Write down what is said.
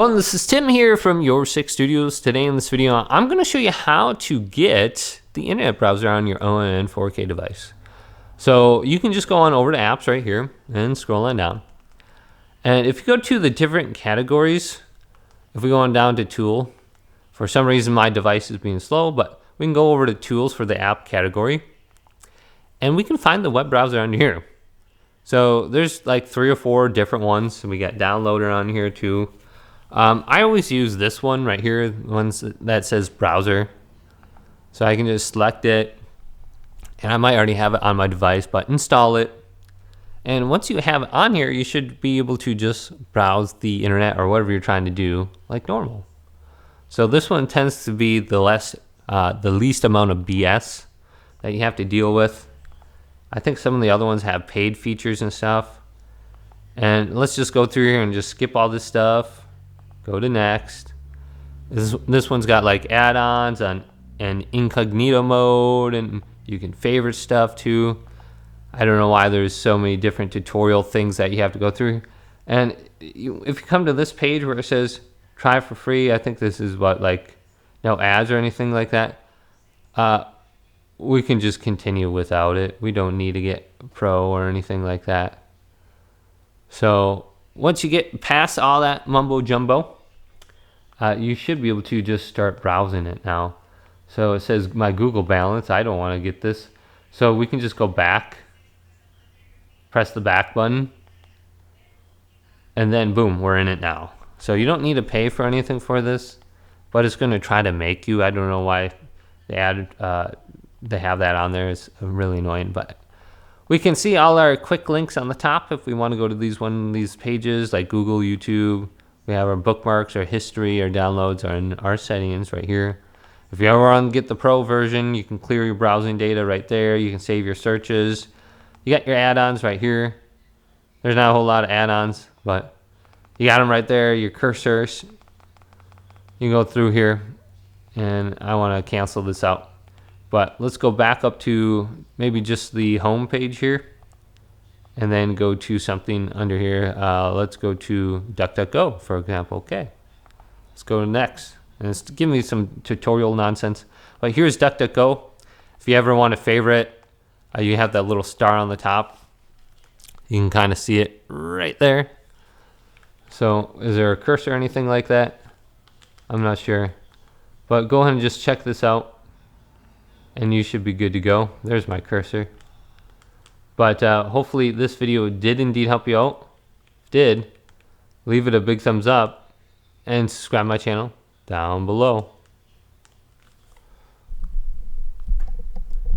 Well, this is Tim here from Your Six Studios. Today in this video, I'm going to show you how to get the internet browser on your ONN 4K device. So you can just go on over to apps right here and scroll on down. And if you go to the different categories, if we go on down to tool, for some reason my device is being slow, but we can go over to tools for the app category and we can find the web browser under here. So there's like 3 or 4 different ones. We got downloader on here too. I always use this one right here, ones that says browser. So I can just select it, and I might already have it on my device, but install it. And once you have it on here, you should be able to just browse the internet or whatever you're trying to do like normal. So this one tends to be the least amount of BS that you have to deal with. I think some of the other ones have paid features and stuff. And let's just go through here and just skip all this stuff. Go to next. This one's got like add-ons and incognito mode, and you can favorite stuff too. I don't know why there's so many different tutorial things that you have to go through. And if you come to this page where it says try for free, I think this is what, like, no ads or anything like that. We can just continue without it. We don't need to get pro or anything like that. So once you get past all that mumbo jumbo, you should be able to just start browsing it now. So it says my Google balance. I don't want to get this. So we can just go back, press the back button, and then boom, we're in it now. So you don't need to pay for anything for this, but it's going to try to make you. I don't know why they added, they have that on there. It's really annoying, but we can see all our quick links on the top if we want to go to these pages like Google, YouTube. We have our bookmarks, our history, our downloads, and our settings right here. If you ever want to get the pro version, you can clear your browsing data right there. You can save your searches. You got your add-ons right here. There's not a whole lot of add-ons, but you got them right there, your cursors. You can go through here, and I want to cancel this out. But let's go back up to maybe just the home page here, and then go to something under here. Let's go to DuckDuckGo, for example. Okay, let's go to next. And it's giving me some tutorial nonsense. But here's DuckDuckGo. If you ever want to favorite, you have that little star on the top. You can kind of see it right there. So is there a cursor or anything like that? I'm not sure. But go ahead and just check this out, and you should be good to go. There's my cursor. But hopefully this video did indeed help you out. If it did, leave it a big thumbs up and subscribe to my channel down below.